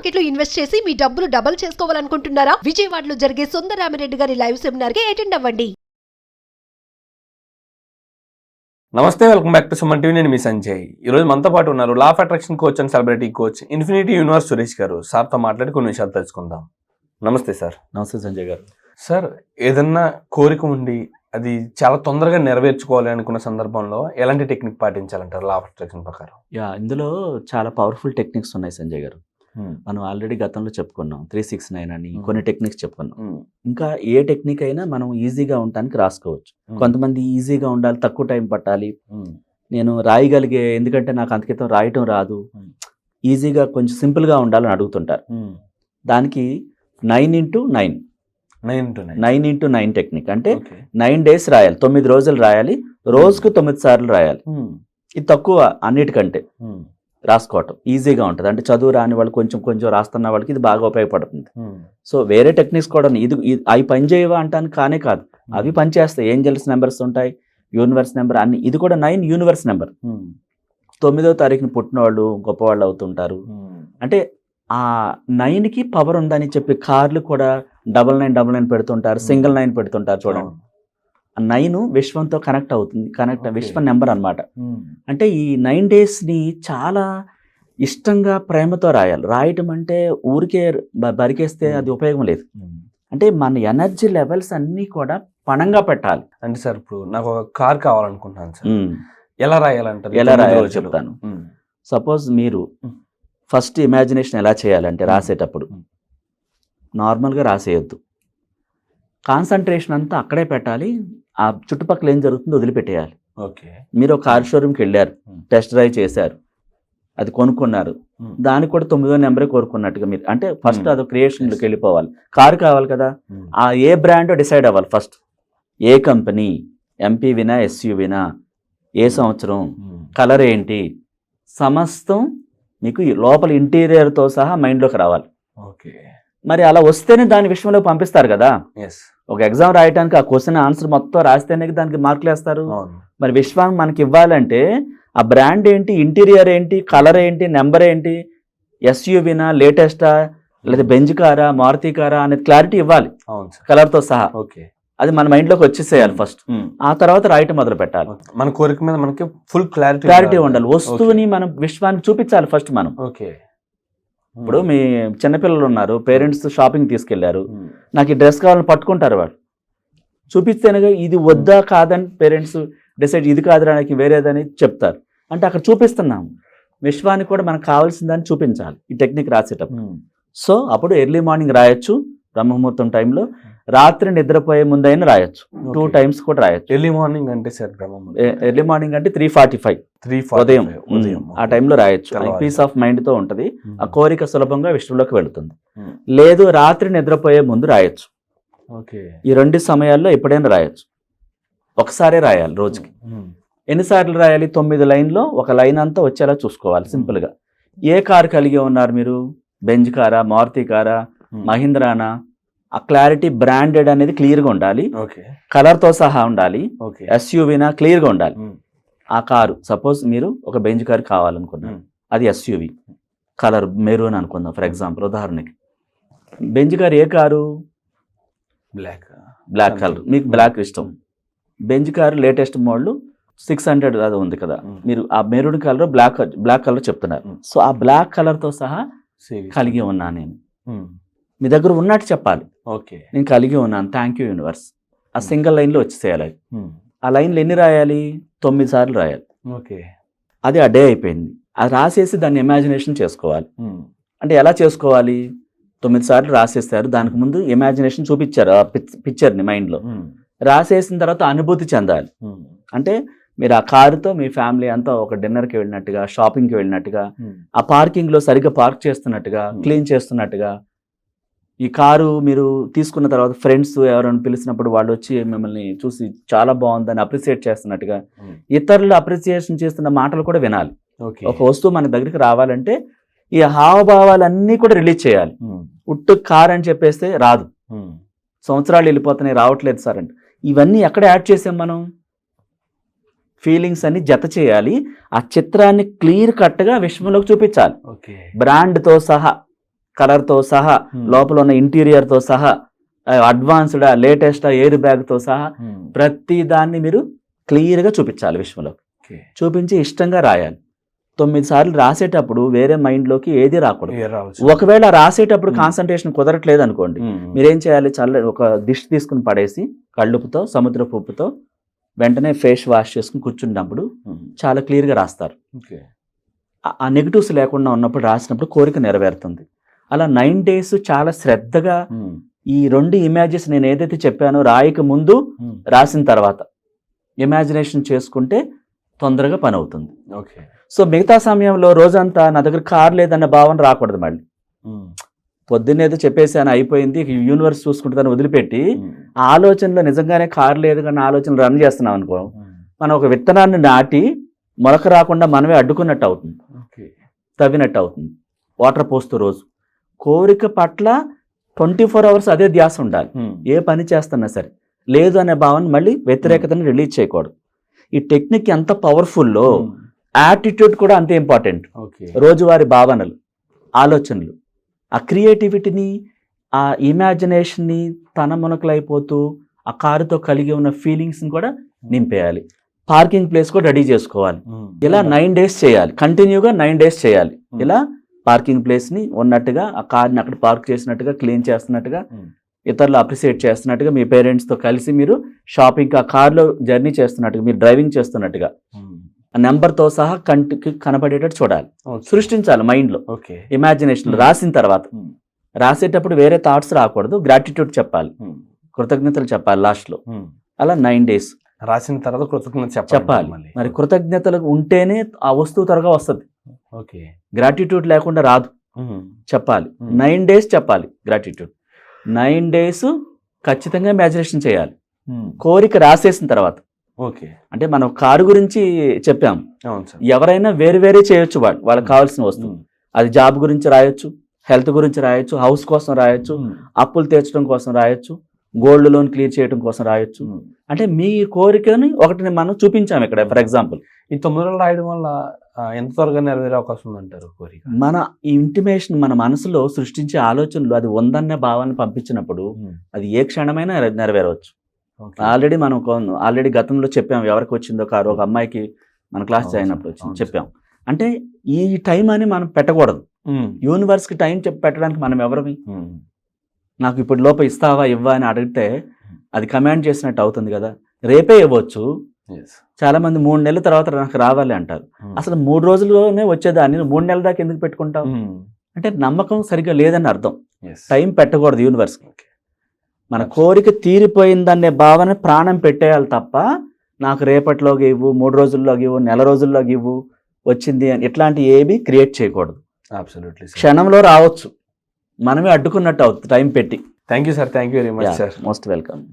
Market లో invest చేసి మీ డబ్బులు డబుల్ చేసుకోవాలనుకుంటున్నారా? విజయవాడలో జరిగే సుందరరామిరెడ్డి గారి లైవ్ సెమినార్ కి అటెండ్ అవ్వండి. నమస్తే, welcome back to Suman TV. నేను మీ సంజయ్. ఈరోజు మనతో పాటు ఉన్నారు law of attraction coach and celebrity coach infinity universe Suresh గారు. సార్తో మాట్లాడి కొన్ని విషయాలు తెలుసుకుందాం. నమస్తే సార్. నమస్తే సంజయ్ గారు. సార్, ఏదన్నా కోరిక ఉండి అది చాలా తొందరగా నెరవేర్చుకోవాలి అనుకున్న సందర్భంలో ఎలాంటి టెక్నిక్ పాటించాలంటారు లా ఆఫ్ అట్రాక్షన్ ప్రకారం? ఇందులో చాలా పవర్ఫుల్ టెక్నిక్స్ ఉన్నాయి సంజయ్ గారు. మనం ఆల్రెడీ గతంలో చెప్పుకున్నాం 369 అని కొన్ని టెక్నిక్స్ చెప్పుకున్నాం. ఇంకా ఏ టెక్నిక్ అయినా మనం ఈజీగా ఉండటానికి రాసుకోవచ్చు. కొంతమంది ఈజీగా ఉండాలి, తక్కువ టైం పట్టాలి, నేను రాయగలిగే, ఎందుకంటే నాకు అంతకితం రాయటం రాదు, ఈజీగా కొంచెం సింపుల్గా ఉండాలని అడుగుతుంటారు. దానికి 9x9 టెక్నిక్ అంటే 9 days రాయాలి, 9 రోజులు రాయాలి, రోజుకు 9 సార్లు రాయాలి. ఇది తక్కువ అన్నిటికంటే రాసుకోవటం ఈజీగా ఉంటుంది. అంటే చదువు రాని వాళ్ళు కొంచెం కొంచెం రాస్తున్న వాళ్ళకి ఇది బాగా ఉపయోగపడుతుంది. సో వేరే టెక్నిక్స్ కూడా ఇది అవి పని చేయవా అంటానికి కానే కాదు, అవి పనిచేస్తాయి. ఏంజల్స్ నెంబర్స్ ఉంటాయి, యూనివర్స్ నెంబర్ అన్ని. ఇది కూడా 9 యూనివర్స్ నెంబర్. 9వ తారీఖున పుట్టిన వాళ్ళు గొప్పవాళ్ళు అవుతుంటారు. అంటే ఆ 9కి పవర్ ఉందని చెప్పి కార్లు కూడా 9999 పెడుతుంటారు, సింగిల్ 9 పెడుతుంటారు. చూడండి, 9 విశ్వంతో కనెక్ట్ అవుతుంది, విశ్వ నెంబర్ అనమాట. అంటే ఈ 9 daysని చాలా ఇష్టంగా ప్రేమతో రాయాలి. రాయటం అంటే ఊరికే బరికేస్తే అది ఉపయోగం లేదు. అంటే మన ఎనర్జీ లెవెల్స్ అన్నీ కూడా పణంగా పెట్టాలి. అంటే సార్, ఇప్పుడు నాకు ఒక కార్ కావాలనుకుంటున్నాను సార్, ఎలా రాయాలంటారు? ఎలా రాయాలో చెప్తాను. సపోజ్ మీరు ఫస్ట్ ఇమాజినేషన్ ఎలా చేయాలంటే, రాసేటప్పుడు నార్మల్గా రాసేయొద్దు, కాన్సన్ట్రేషన్ అంతా అక్కడే పెట్టాలి. ఆ చుట్టుపక్కల ఏం జరుగుతుందో వదిలిపెట్టేయాలి. మీరు ఒక కార్ షోరూమ్కి వెళ్ళారు, టెస్ట్ డ్రైవ్ చేశారు, అది కొనుక్కున్నారు, దానికి కూడా 9వ నెంబరే కోరుకున్నట్టుగా మీరు, అంటే ఫస్ట్ అది క్రియేషన్లోకి వెళ్ళిపోవాలి. కారు కావాలి కదా, ఆ ఏ బ్రాండో డిసైడ్ అవ్వాలి ఫస్ట్. ఏ కంపెనీ, ఎంపీవినా ఎస్యూవినా, ఏ సంవత్సరం, కలర్ ఏంటి, సమస్తం మీకు లోపల ఇంటీరియర్తో సహా మైండ్లోకి రావాలి. మరి అలా వస్తేనే దాని విషయంలో పంపిస్తారు కదా. ఒక ఎగ్జామ్ రాయడానికి ఆ క్వశ్చన్ ఆన్సర్ మొత్తం రాస్తేనే దానికి మార్కులు వేస్తారు. మరి విశ్వాన్ని మనకి ఇవ్వాలంటే ఆ బ్రాండ్ ఏంటి, ఇంటీరియర్ ఏంటి, కలర్ ఏంటి, నెంబర్ ఏంటి, ఎస్యూవినా, లేటెస్టా, లేదా బెంజ్ కారా, మారుతి కారా అనేది క్లారిటీ ఇవ్వాలి కలర్తో సహా. అది మన మైండ్లోకి వచ్చేసేయాలి ఫస్ట్. ఆ తర్వాత రాయటం మొదలు పెట్టాలి. మన కోరిక మీద మనకి ఫుల్ క్లారిటీ ఉండాలి. వస్తువుని మనం విశ్వానికి చూపించాలి ఫస్ట్ మనం. ఇప్పుడు మీ చిన్నపిల్లలు ఉన్నారు, పేరెంట్స్ షాపింగ్ తీసుకెళ్లారు, నాకు ఈ డ్రెస్ కావాలని పట్టుకుంటారు. వాళ్ళు చూపిస్తేనే ఇది వద్దా కాదని పేరెంట్స్ డిసైడ్, ఇది కాదురా నాకు వేరేదని చెప్తారు. అంటే అక్కడ చూపిస్తున్నాము, విశ్వానికి కూడా మనకు కావాల్సిందని చూపించాలి ఈ టెక్నిక్ రాసేటప్పుడు. సో అప్పుడు ఎర్లీ మార్నింగ్ రాయొచ్చు, బ్రహ్మముహూర్తం టైంలో, రాత్రి నిద్రపోయే ముందైనా రాయొచ్చు, 2 times కూడా రాయొచ్చు. ఎర్లీ మార్నింగ్ అంటే సార్, ఎర్లీ మార్నింగ్ అంటే 3:45 ఉదయం ఆ టైంలో రాయొచ్చు. పీస్ ఆఫ్ మైండ్ తో ఉంటది, ఆ కోరిక సులభంగా విష్ణులోకి వెళుతుంది. లేదు రాత్రి నిద్రపోయే ముందు రాయొచ్చు. ఈ 2 సమయాల్లో ఎప్పుడైనా రాయొచ్చు. ఒకసారే రాయాలి రోజుకి. ఎన్నిసార్లు రాయాలి? 9 లైన్లో ఒక లైన్ అంతా వచ్చేలా చూసుకోవాలి సింపుల్ గా. ఏ కారు కలిగి ఉన్నారు మీరు? బెంజ్ కారా, మారుతి కారా, మహీంద్రానా? ఆ క్లారిటీ, బ్రాండెడ్ అనేది క్లియర్గా ఉండాలి, కలర్తో సహా ఉండాలి, ఎస్యూవీనా క్లియర్గా ఉండాలి. ఆ కారు సపోజ్ మీరు ఒక బెంజ్ కారు కావాలనుకున్నారు, అది ఎస్యూవీ, కలర్ మెరూన్ అనుకుందాం ఫర్ ఎగ్జాంపుల్, ఉదాహరణకి. బెంజ్ కారు ఏ కారు? బ్లాక్ కలర్, మీకు బ్లాక్ ఇష్టం. బెంజ్ కారు లేటెస్ట్ మోడల్ 600 అది ఉంది కదా, మీరు ఆ మెరూన్ కలర్, బ్లాక్ కలర్ చెప్తున్నారు. సో ఆ బ్లాక్ కలర్తో సహా కలిగి ఉన్నా నేను, మీ దగ్గర ఉన్నట్టు చెప్పాలి. నేను కలిగి ఉన్నాను, థ్యాంక్ యూ యూనివర్స్. ఆ సింగిల్ లైన్లో వచ్చేసేయాలి. ఆ లైన్లు ఎన్ని రాయాలి? 9 సార్లు రాయాలి. అది ఆ డే అయిపోయింది. అది రాసేసి దాన్ని ఇమాజినేషన్ చేసుకోవాలి. అంటే ఎలా చేసుకోవాలి? 9 సార్లు రాసేస్తారు, దానికి ముందు ఇమాజినేషన్ చూపించారు ఆ పిక్చర్ని మైండ్లో. రాసేసిన తర్వాత అనుభూతి చెందాలి. అంటే మీరు ఆ కారుతో మీ ఫ్యామిలీ అంతా ఒక డిన్నర్కి వెళ్ళినట్టుగా, షాపింగ్కి వెళ్ళినట్టుగా, ఆ పార్కింగ్లో సరిగ్గా పార్క్ చేస్తున్నట్టుగా, క్లీన్ చేస్తున్నట్టుగా, ఈ కారు మీరు తీసుకున్న తర్వాత ఫ్రెండ్స్ ఎవరైనా పిలిచినప్పుడు వాళ్ళు వచ్చి మిమ్మల్ని చూసి చాలా బాగుందని అప్రిసియేట్ చేస్తున్నట్టుగా, ఇతరులు అప్రిసియేషన్ చేస్తున్న మాటలు కూడా వినాలి. ఒక వస్తువు మన దగ్గరికి రావాలంటే ఈ హావభావాలన్నీ కూడా రిలీజ్ చేయాలి. ఉట్టు కార్ అని చెప్పేస్తే రాదు, సంవత్సరాలు వెళ్ళిపోతున్నాయి రావట్లేదు సార్ అంటే, ఇవన్నీ ఎక్కడ యాడ్ చేసాం మనం? ఫీలింగ్స్ అన్ని జత చేయాలి. ఆ చిత్రాన్ని క్లియర్ కట్గా విశ్వంలోకి చూపించాలి, బ్రాండ్తో సహా, కలర్తో సహా, లోపల ఉన్న ఇంటీరియర్తో సహా, అడ్వాన్స్డా, లేటెస్టా, ఎయిర్ బ్యాగ్తో సహా ప్రతి దాన్ని మీరు క్లియర్గా చూపించాలి విశ్వంలో. చూపించి ఇష్టంగా రాయాలి. 9 సార్లు రాసేటప్పుడు వేరే మైండ్లోకి ఏది రాకూడదు. ఒకవేళ రాసేటప్పుడు కాన్సన్ట్రేషన్ కుదరట్లేదు అనుకోండి, మీరేం చేయాలి, ఒక దిష్ తీసుకుని పడేసి కళ్ళుపుతో, సముద్రపు ఉప్పుతో వెంటనే ఫేస్ వాష్ చేసుకుని కూర్చున్నప్పుడు చాలా క్లియర్గా రాస్తారు. ఆ నెగిటివ్స్ లేకుండా ఉన్నప్పుడు రాసినప్పుడు కోరిక నెరవేరుతుంది. అలా 9 days చాలా శ్రద్ధగా ఈ 2 ఇమేజెస్ నేను ఏదైతే చెప్పానో రాయక ముందు, రాసిన తర్వాత ఇమాజినేషన్ చేసుకుంటే తొందరగా పని అవుతుంది. సో మిగతా సమయంలో రోజంతా నా దగ్గర కార్ లేదన్న భావన రాకూడదు. మళ్ళీ పొద్దున్నేదో చెప్పేసాను అయిపోయింది, యూనివర్స్ చూసుకుంటుందని వదిలిపెట్టి ఆ ఆలోచనలో నిజంగానే కార్ లేదు కానీ ఆలోచన రన్ చేస్తున్నాం అనుకో, మనం ఒక విత్తనాన్ని నాటి మొలక రాకుండా మనమే అడ్డుకున్నట్టు అవుతుంది, తవ్వినట్టు అవుతుంది. వాటర్ పోస్తూ రోజు కోరిక పట్ల 24 hours అదే ధ్యాస ఉండాలి. ఏ పని చేస్తున్నా సరే లేదు అనే భావన మళ్ళీ వ్యతిరేకతను రిలీజ్ చేయకూడదు. ఈ టెక్నిక్ ఎంత పవర్ఫుల్లో యాటిట్యూడ్ కూడా అంతే ఇంపార్టెంట్. రోజువారీ భావనలు, ఆలోచనలు, ఆ క్రియేటివిటీని, ఆ ఇమాజినేషన్ని తన మునకలైపోతూ ఆ కారుతో కలిగి ఉన్న ఫీలింగ్స్ని కూడా నింపేయాలి. పార్కింగ్ ప్లేస్ కూడా రెడీ చేసుకోవాలి. ఇలా 9 days చేయాలి, కంటిన్యూగా 9 days చేయాలి. ఇలా పార్కింగ్ ప్లేస్ని ఉన్నట్టుగా, ఆ కార్ని అక్కడ పార్క్ చేసినట్టుగా, క్లీన్ చేస్తున్నట్టుగా, ఇతరులు అప్రిషియేట్ చేస్తున్నట్టుగా, మీ పేరెంట్స్తో కలిసి మీరు షాపింగ్, ఆ కార్లో జర్నీ చేస్తున్నట్టుగా, మీరు డ్రైవింగ్ చేస్తున్నట్టుగా ఆ నెంబర్తో సహా కంటికి కనపడేటట్టు చూడాలి, సృష్టించాలి మైండ్లో. ఇమాజినేషన్ రాసిన తర్వాత, రాసేటప్పుడు వేరే థాట్స్ రాకూడదు, గ్రాటిట్యూడ్ చెప్పాలి, కృతజ్ఞతలు చెప్పాలి లాస్ట్లో. అలా 9 days రాసిన తర్వాత కృతజ్ఞత చెప్పాలి. మరి కృతజ్ఞతలు ఉంటేనే ఆ వస్తువు త్వరగా వస్తుంది. గ్రాటిట్యూడ్ లేకుండా రాదు. చెప్పాలి, 9 days చెప్పాలి గ్రాటిట్యూడ్. 9 days ఖచ్చితంగా ఇమాజినేషన్ చేయాలి. కోరిక రాసేసిన తర్వాత, అంటే మనం కారు గురించి చెప్పాం, ఎవరైనా వేరు చేయొచ్చు, వాళ్ళకి కావాల్సిన వస్తువు. అది జాబ్ గురించి రాయొచ్చు, హెల్త్ గురించి రాయొచ్చు, హౌస్ కోసం రాయొచ్చు, అప్పులు తీర్చడం కోసం రాయొచ్చు, గోల్డ్ లోన్ క్లియర్ చేయడం కోసం రాయొచ్చు. అంటే మీ కోరికని ఒకటిని మనం చూపించాము ఇక్కడ. ఫర్ ఎగ్జాంపుల్, ఈ 9 రోజులు రాయడం వల్ల ఎంత త్వరగా నెరవేరే అవకాశం ఉందంటారు కోరిక? మన ఇంటిమేషన్, మన మనసులో సృష్టించే ఆలోచనలు అది ఉందన్న భావాన్ని పంపించినప్పుడు అది ఏ క్షణమైనా నెరవేరవచ్చు. ఆల్రెడీ గతంలో చెప్పాం, ఎవరికి వచ్చిందో కారు, ఒక అమ్మాయికి మన క్లాస్ అయినప్పుడు వచ్చింది చెప్పాం. అంటే ఈ టైం అని మనం పెట్టకూడదు. యూనివర్స్కి టైం పెట్టడానికి మనం ఎవరివి? నాకు ఇప్పుడు లోపల ఇస్తావా ఇవ్వా అని అడిగితే అది కమాండ్ చేసినట్టు అవుతుంది కదా. రేపే ఇవ్వచ్చు. చాలా మంది 3 నెలల తర్వాత నాకు రావాలి అంటారు. అసలు 3 రోజుల్లోనే వచ్చేదాన్ని 3 నెలల దాకా ఎందుకు పెట్టుకుంటావు? అంటే నమ్మకం సరిగ్గా లేదని అర్థం. టైం పెట్టకూడదు యూనివర్స్. మన కోరిక తీరిపోయిందనే భావన ప్రాణం పెట్టేయాలి తప్ప, నాకు రేపటిలోకి ఇవ్వు, 3 రోజుల్లోకి ఇవ్వు, నెల రోజుల్లోకి ఇవ్వు, వచ్చింది అని ఇట్లాంటి ఏవి క్రియేట్ చేయకూడదు. అబ్సల్యూట్లీ. క్షణంలో రావచ్చు, మనమే అడ్డుకున్నట్టు అవుతుంది టైం పెట్టి. Thank you sir, thank you very much sir. Most welcome.